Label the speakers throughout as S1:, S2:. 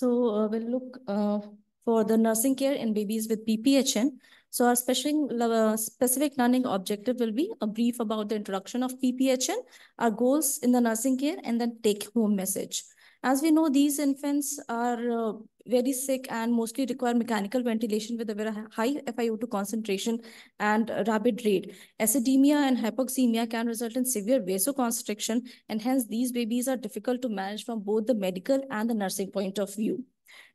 S1: We'll look for the nursing care in babies with PPHN. So our specific learning objective will be a brief about the introduction of PPHN, our goals in the nursing care, and then take-home message. As we know, these infants are very sick and mostly require mechanical ventilation with a very high FiO2 concentration and rapid rate. Acidemia and hypoxemia can result in severe vasoconstriction, and hence these babies are difficult to manage from both the medical and the nursing point of view.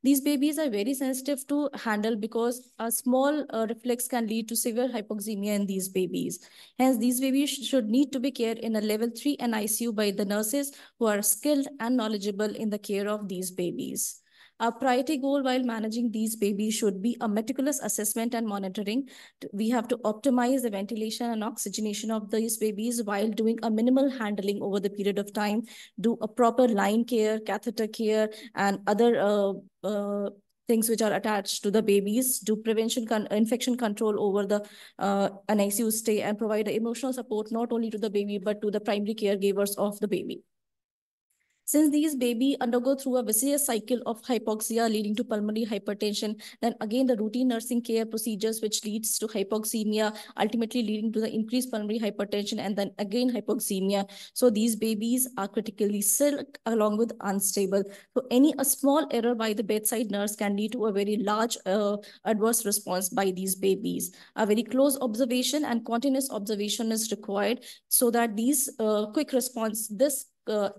S1: These babies are very sensitive to handle because a small reflex can lead to severe hypoxemia in these babies. Hence, these babies should need to be cared in a level 3 NICU by the nurses who are skilled and knowledgeable in the care of these babies. Our priority goal while managing these babies should be a meticulous assessment and monitoring. We have to optimize the ventilation and oxygenation of these babies while doing a minimal handling over the period of time, do a proper line care, catheter care, and other things which are attached to the babies, do infection control over the NICU stay, and provide emotional support not only to the baby but to the primary caregivers of the baby. Since these babies undergo through a vicious cycle of hypoxia leading to pulmonary hypertension, then again the routine nursing care procedures which leads to hypoxemia, ultimately leading to the increased pulmonary hypertension and then again hypoxemia. So these babies are critically sick along with unstable. So a small error by the bedside nurse can lead to a very large adverse response by these babies. A very close observation and continuous observation is required so that these quick response,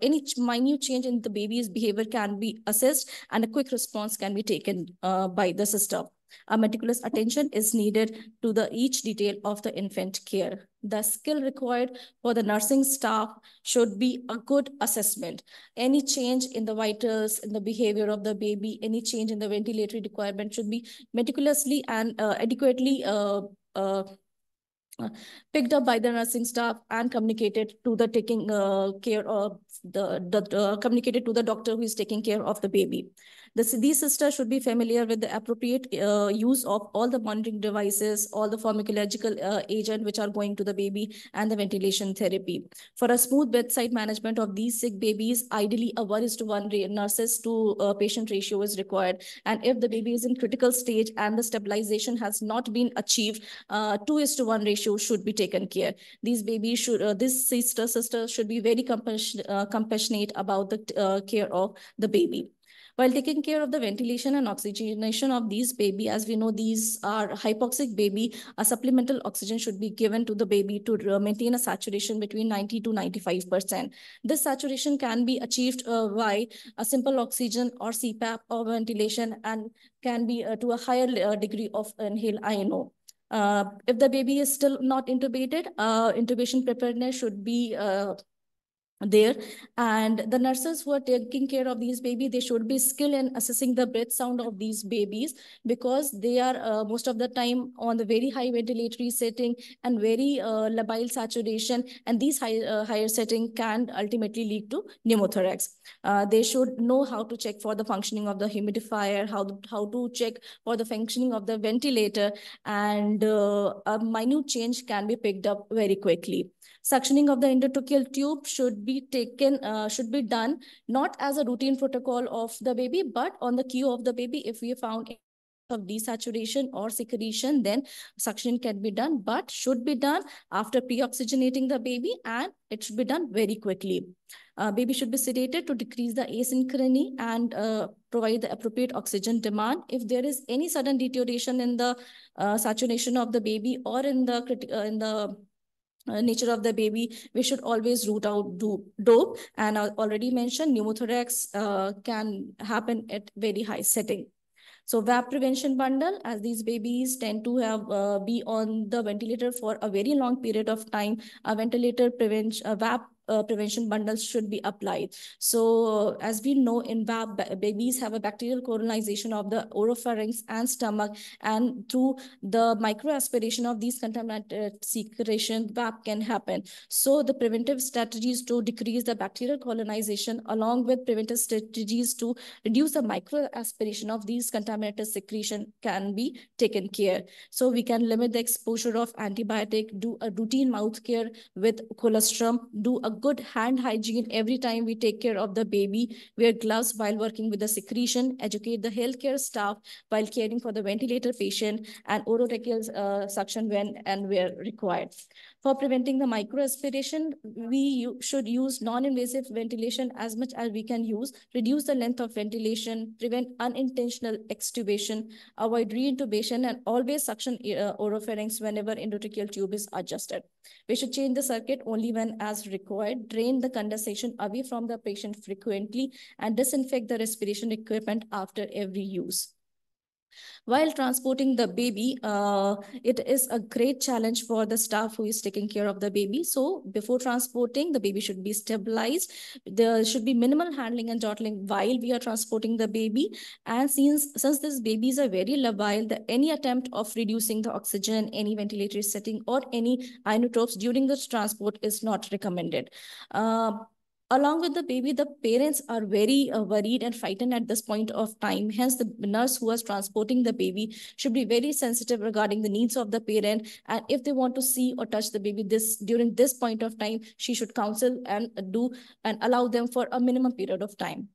S1: any minute change in the baby's behavior can be assessed and a quick response can be taken by the system. A meticulous attention is needed to each detail of the infant care. The skill required for the nursing staff should be a good assessment. Any change in the vitals, in the behavior of the baby, any change in the ventilatory requirement should be meticulously and adequately picked up by the nursing staff and communicated to the taking care of communicated to the doctor who is taking care of the baby. These sisters should be familiar with the appropriate use of all the monitoring devices, all the pharmacological agent which are going to the baby, and the ventilation therapy. For a smooth bedside management of these sick babies, ideally a 1:1 nurses to patient ratio is required. And if the baby is in critical stage and the stabilization has not been achieved, 2:1 ratio should be taken care. These babies should, this sister should be very compassionate about the care of the baby. While taking care of the ventilation and oxygenation of these baby, as we know, these are hypoxic baby, a supplemental oxygen should be given to the baby to maintain a saturation between 90 to 95%. This saturation can be achieved by a simple oxygen or CPAP or ventilation and can be to a higher degree of inhaled INO. If the baby is still not intubated, intubation preparedness should be there, and the nurses who are taking care of these babies, they should be skilled in assessing the breath sound of these babies because they are most of the time on the very high ventilatory setting and very labile saturation, and these higher setting can ultimately lead to pneumothorax. They should know how to check for the functioning of the humidifier, how to check for the functioning of the ventilator, and a minute change can be picked up very quickly. Suctioning of the endotracheal tube should be done not as a routine protocol of the baby, but on the cue of the baby. If we found of desaturation or secretion, then suction can be done, but should be done after pre-oxygenating the baby, and it should be done very quickly. Baby should be sedated to decrease the asynchrony and provide the appropriate oxygen demand. If there is any sudden deterioration in the saturation of the baby or in the nature of the baby, we should always root out dope. And I already mentioned pneumothorax can happen at very high setting. So VAP prevention bundle, as these babies tend to have be on the ventilator for a very long period of time, a ventilator prevention VAP prevention bundles should be applied. So as we know, in VAP, babies have a bacterial colonization of the oropharynx and stomach, and through the microaspiration of these contaminated secretion, VAP can happen. So the preventive strategies to decrease the bacterial colonization, along with preventive strategies to reduce the microaspiration of these contaminated secretion, can be taken care. So we can limit the exposure of antibiotic, do a routine mouth care with colostrum, do a good hand hygiene every time we take care of the baby, wear gloves while working with the secretion, educate the healthcare staff while caring for the ventilator patient, and orotracheal suction when and where required. For preventing the microaspiration, we should use non-invasive ventilation as much as we can use, reduce the length of ventilation, prevent unintentional extubation, avoid reintubation, and always suction oropharynx whenever endotracheal tube is adjusted. We should change the circuit only when as required, drain the condensation away from the patient frequently, and disinfect the respiration equipment after every use. While transporting the baby, it is a great challenge for the staff who is taking care of the baby. So before transporting, the baby should be stabilized. There should be minimal handling and jottling while we are transporting the baby. And since this babies are very labile, any attempt of reducing the oxygen, any ventilatory setting, or any inotropes during the transport is not recommended. Along with the baby, the parents are very worried and frightened at this point of time. Hence, the nurse who is transporting the baby should be very sensitive regarding the needs of the parent. And if they want to see or touch the baby during this point of time, she should counsel and allow them for a minimum period of time.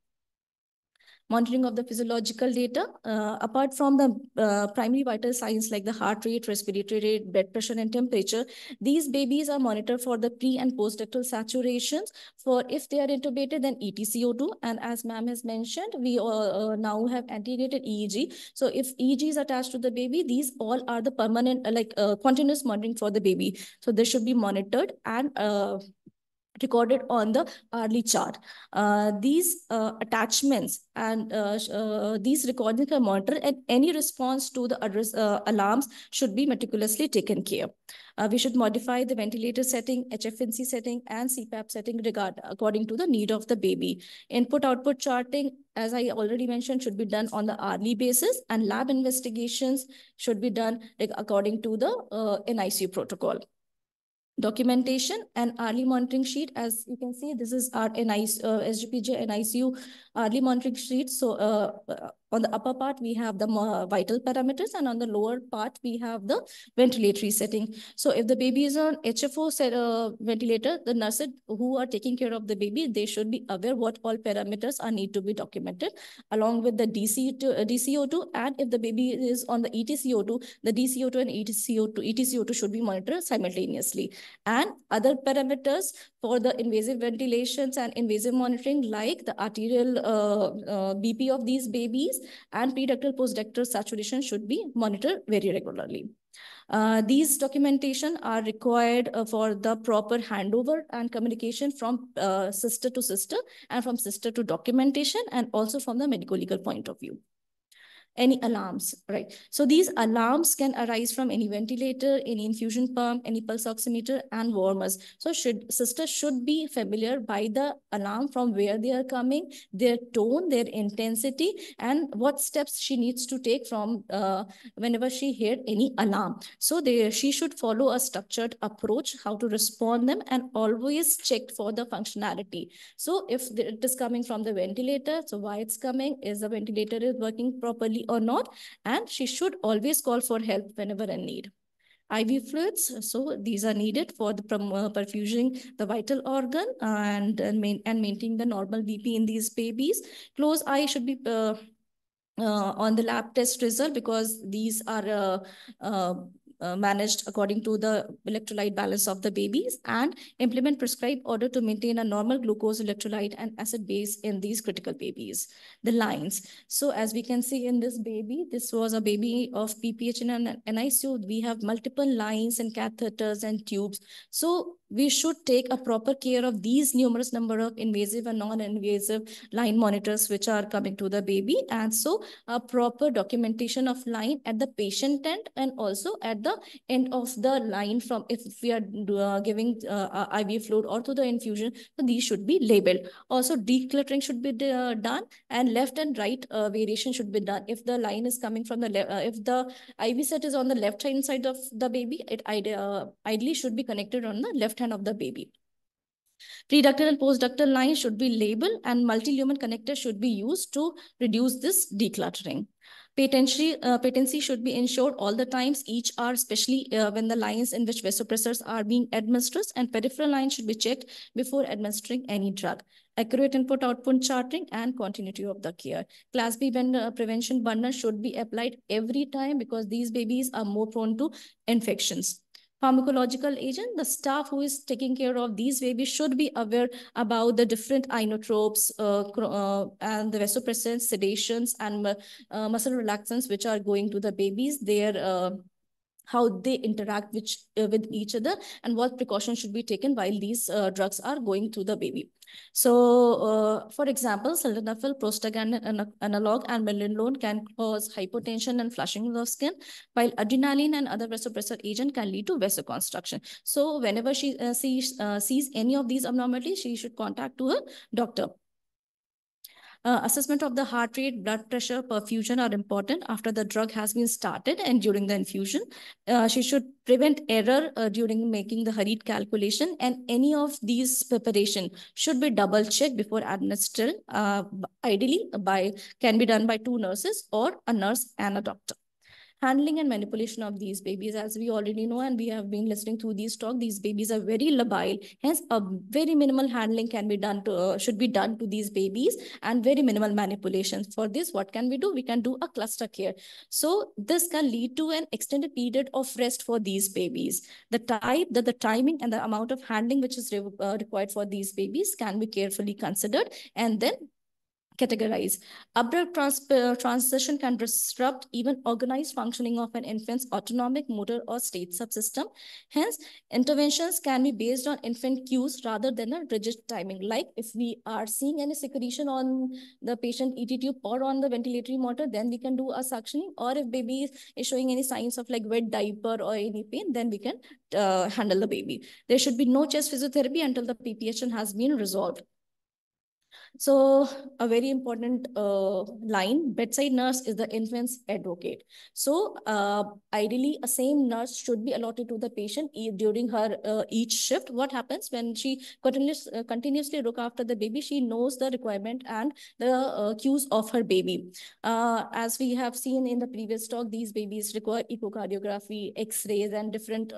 S1: Monitoring of the physiological data. Apart from the primary vital signs like the heart rate, respiratory rate, blood pressure, and temperature, these babies are monitored for the pre and post-ductal saturations. For if they are intubated, then ETCO2. And as ma'am has mentioned, we now have integrated EEG. So if EEG is attached to the baby, these all are the permanent, continuous monitoring for the baby. So they should be monitored and recorded on the hourly chart. These attachments and these recordings are monitored, and any response to the address alarms should be meticulously taken care. We should modify the ventilator setting, HFNC setting, and CPAP setting according to the need of the baby. Input-output charting, as I already mentioned, should be done on the hourly basis, and lab investigations should be done according to the NICU protocol. Documentation and hourly monitoring sheet. As you can see, this is our SGPG NICU hourly monitoring sheet. So on the upper part, we have the vital parameters, and on the lower part, we have the ventilatory setting. So if the baby is on HFO ventilator, the nurses who are taking care of the baby, they should be aware what all parameters are need to be documented, along with the DCO2. And if the baby is on the ETCO2, the DCO2 and ETCO2 should be monitored simultaneously. And other parameters for the invasive ventilations and invasive monitoring, like the arterial BP of these babies and preductal postductal saturation, should be monitored very regularly. These documentation are required for the proper handover and communication from sister to sister, and from sister to documentation, and also from the medical legal point of view. Any alarms, right? So these alarms can arise from any ventilator, any infusion pump, any pulse oximeter, and warmers. So sister should be familiar by the alarm, from where they are coming, their tone, their intensity, and what steps she needs to take from whenever she heard any alarm. So she should follow a structured approach how to respond them, and always check for the functionality. So if it is coming from the ventilator, so why it's coming, is the ventilator is working properly or not, and she should always call for help whenever in need. IV fluids, so these are needed for the perfusing the vital organ and maintaining the normal BP in these babies. Close eye should be on the lab test result, because these are managed according to the electrolyte balance of the babies, and implement prescribed order to maintain a normal glucose, electrolyte, and acid base in these critical babies. The lines. So as we can see in this baby, this was a baby of PPHN and NICU. We have multiple lines and catheters and tubes. So we should take a proper care of these numerous number of invasive and non-invasive line monitors which are coming to the baby. And so a proper documentation of line at the patient end, and also at the end of the line, from if we are giving IV fluid or to the infusion, so these should be labeled. Also decluttering should be done, and left and right variation should be done. If the line is coming from the left, if the IV set is on the left hand side of the baby, it ideally should be connected on the left hand of the baby. Preductal and postductal lines should be labeled, and multi-lumen connectors should be used to reduce this decluttering. Patency should be ensured all the times, each hour, especially when the lines in which vasopressors are being administered, and peripheral lines should be checked before administering any drug. Accurate input-output charting and continuity of the care. Class B prevention bundle should be applied every time because these babies are more prone to infections. Pharmacological agent, the staff who is taking care of these babies should be aware about the different inotropes and the vasopressors, sedations, and muscle relaxants which are going to the babies. Their how they interact with each other, and what precautions should be taken while these drugs are going to the baby. So, for example, sildenafil, prostaglandin analog, and milrinone can cause hypotension and flushing of skin, while adrenaline and other vasopressor agent can lead to vasoconstriction. So, whenever she sees any of these abnormalities, she should contact to her doctor. Assessment of the heart rate, blood pressure, perfusion are important after the drug has been started and during the infusion. She should prevent error during making the hurried calculation, and any of these preparation should be double checked before administered. Ideally, can be done by 2 nurses or a nurse and a doctor. Handling and manipulation of these babies, as we already know, and we have been listening to these talk, these babies are very labile. Hence, a very minimal handling can be done to, should be done to these babies, and very minimal manipulations. For this, what can we do? We can do a cluster care. So this can lead to an extended period of rest for these babies. The timing and the amount of handling which is required for these babies can be carefully considered and then categorize. Abrupt transition can disrupt even organized functioning of an infant's autonomic, motor, or state subsystem. Hence, interventions can be based on infant cues rather than a rigid timing. Like if we are seeing any secretion on the patient ET tube or on the ventilatory monitor, then we can do a suctioning. Or if baby is showing any signs of like wet diaper or any pain, then we can handle the baby. There should be no chest physiotherapy until the PPHN has been resolved. So a very important line, bedside nurse is the infant's advocate. So ideally, a same nurse should be allotted to the patient during her each shift. What happens when she continuously look after the baby, she knows the requirement and the cues of her baby. As we have seen in the previous talk, these babies require echocardiography, X-rays, and different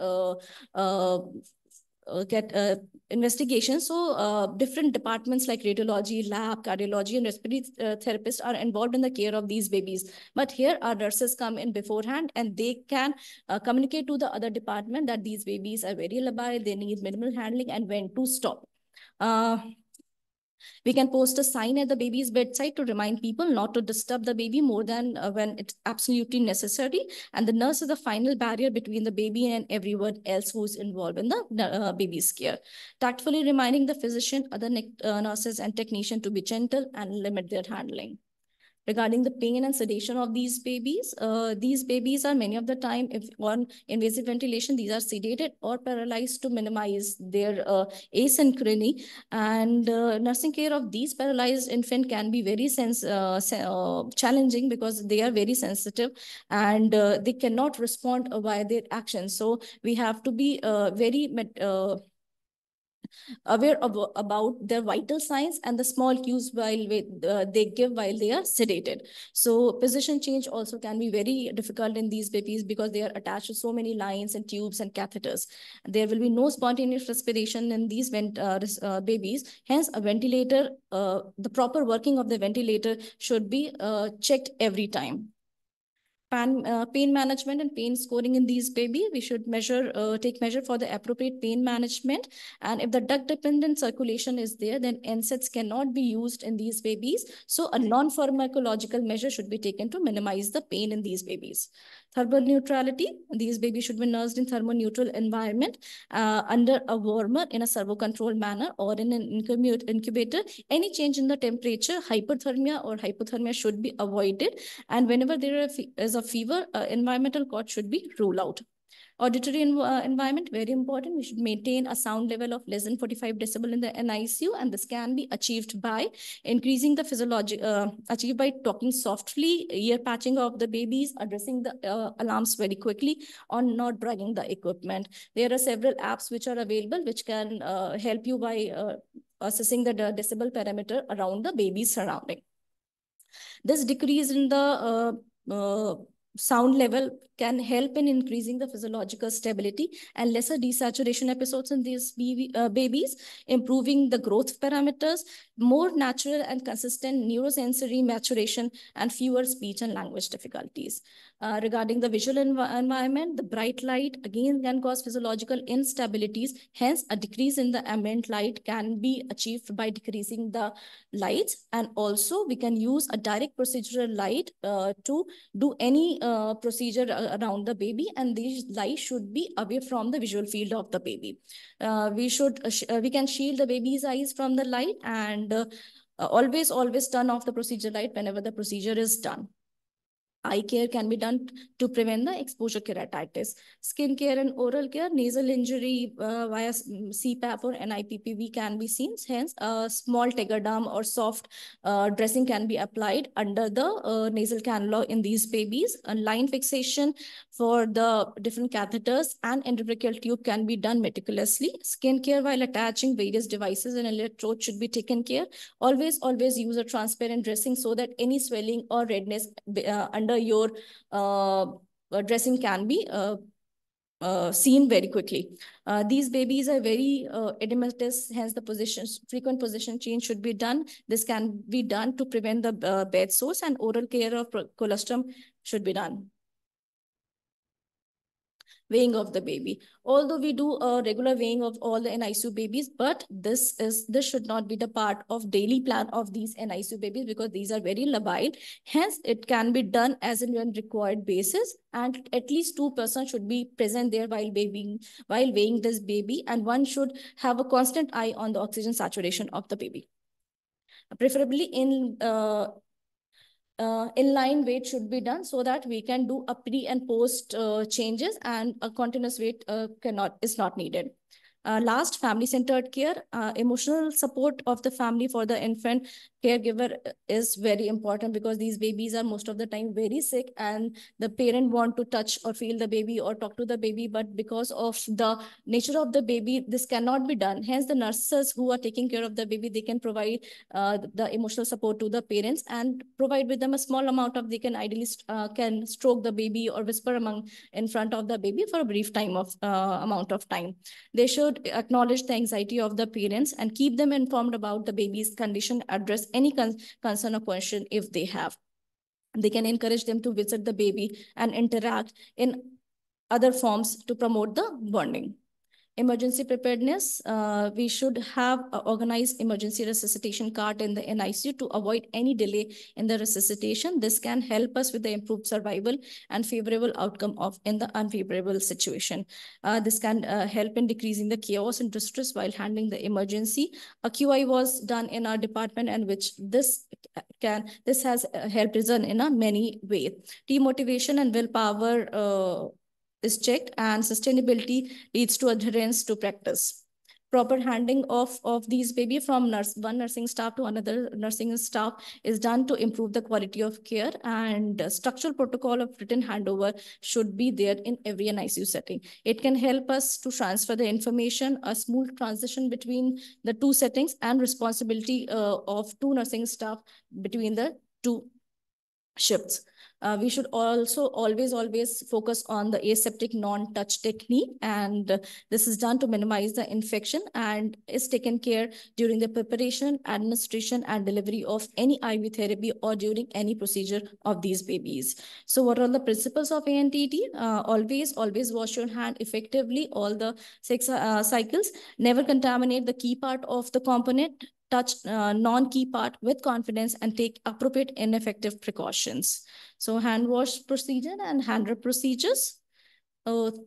S1: investigations. So different departments like radiology, lab, cardiology, and respiratory therapists are involved in the care of these babies. But here our nurses come in beforehand, and they can communicate to the other department that these babies are very labile, they need minimal handling, and when to stop. We can post a sign at the baby's bedside to remind people not to disturb the baby more than when it's absolutely necessary. And the nurse is the final barrier between the baby and everyone else who's involved in the baby's care. Tactfully reminding the physician, other nurses, and technician to be gentle and limit their handling. Regarding the pain and sedation of these babies are many of the time, if on invasive ventilation, these are sedated or paralyzed to minimize their asynchrony. And nursing care of these paralyzed infant can be very challenging because they are very sensitive, and they cannot respond via their actions. So we have to be very aware about their vital signs and the small cues while they give while they are sedated. So position change also can be very difficult in these babies because they are attached to so many lines and tubes and catheters. There will be no spontaneous respiration in these babies. Hence, a ventilator, the proper working of the ventilator should be checked every time. Pain management and pain scoring in these babies, we should take measure for the appropriate pain management. And if the duct dependent circulation is there, then NSAIDs cannot be used in these babies. So a non-pharmacological measure should be taken to minimize the pain in these babies. Thermal neutrality, these babies should be nursed in thermoneutral environment under a warmer in a servo-controlled manner or in an incubator. Any change in the temperature, hyperthermia or hypothermia should be avoided. And whenever there is a fever, environmental cause should be ruled out. Auditory environment, very important. We should maintain a sound level of less than 45 decibel in the NICU, and this can be achieved by increasing the achieved by talking softly, ear patching of the babies, addressing the alarms very quickly, or not dragging the equipment. There are several apps which are available which can help you by assessing the decibel parameter around the baby's surrounding. This decrease in the sound level can help in increasing the physiological stability and lesser desaturation episodes in these babies, improving the growth parameters, more natural and consistent neurosensory maturation, and fewer speech and language difficulties. Regarding the visual environment, the bright light again can cause physiological instabilities. Hence, a decrease in the ambient light can be achieved by decreasing the lights, and also we can use a direct procedural light to do any procedure around the baby, and these lights should be away from the visual field of the baby. We can shield the baby's eyes from the light, and always turn off the procedure light whenever the procedure is done. Eye care can be done to prevent the exposure keratitis. Skin care and oral care, nasal injury via CPAP or NIPPV can be seen. Hence, a small tegaderm or soft dressing can be applied under the nasal cannula in these babies. A line fixation for the different catheters and endotracheal tube can be done meticulously. Skin care while attaching various devices and electrodes should be taken care. Always use a transparent dressing so that any swelling or redness under your dressing can be seen very quickly. These babies are very edematous, hence the frequent position change should be done. This can be done to prevent the bed sores, and oral care of colostrum should be done. Weighing of the baby. Although we do a regular weighing of all the NICU babies, but this should not be the part of daily plan of these NICU babies, because these are very labile. Hence, it can be done as and when required basis, and at least 2 persons should be present there while weighing this baby, and one should have a constant eye on the oxygen saturation of the baby. Preferably inline weight should be done so that we can do a pre and post changes, and a continuous weight is not needed. Last, family-centered care. Emotional support of the family for the infant caregiver is very important, because these babies are most of the time very sick, and the parent want to touch or feel the baby or talk to the baby, but because of the nature of the baby, this cannot be done. Hence, the nurses who are taking care of the baby, they can provide the emotional support to the parents and provide with them a small amount of, they can ideally can stroke the baby or whisper in front of the baby for a brief time of amount of time. They should acknowledge the anxiety of the parents and keep them informed about the baby's condition, address any concern or question if they have. They can encourage them to visit the baby and interact in other forms to promote the bonding. Emergency preparedness, we should have an organized emergency resuscitation cart in the NICU to avoid any delay in the resuscitation. This can help us with the improved survival and favorable outcome in the unfavorable situation. This can help in decreasing the chaos and distress while handling the emergency. A QI was done in our department, and which this has helped us in a many ways. Team motivation and willpower is checked, and sustainability leads to adherence to practice. Proper handling of these baby from one nursing staff to another nursing staff is done to improve the quality of care, and structural protocol of written handover should be there in every NICU setting. It can help us to transfer the information, a smooth transition between the two settings, and responsibility of two nursing staff between the two shifts. We should also always focus on the aseptic non-touch technique, and this is done to minimize the infection and is taken care during the preparation, administration, and delivery of any IV therapy or during any procedure of these babies. So what are the principles of ANTT? Always wash your hand effectively all the 6 cycles. Never contaminate the key part of the component. Touch non-key part with confidence, and take appropriate and effective precautions. So hand wash procedure and hand rub procedures.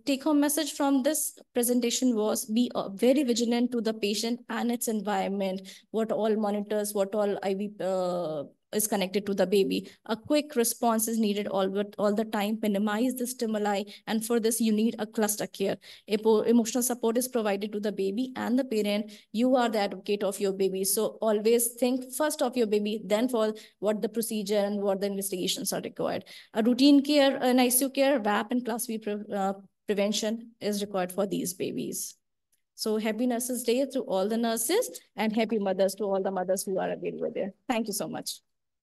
S1: Take-home message from this presentation was, be very vigilant to the patient and its environment. What all monitors, what all IV is connected to the baby. A quick response is needed all the time. Minimize the stimuli, and for this you need a cluster care. Emotional support is provided to the baby and the parent. You are the advocate of your baby, so always think first of your baby, then for what the procedure and what the investigations are required. A routine care, an ICU care, WAP and class B prevention is required for these babies. So happy Nurses Day to all the nurses, and happy mothers to all the mothers who are available there. Thank you so much.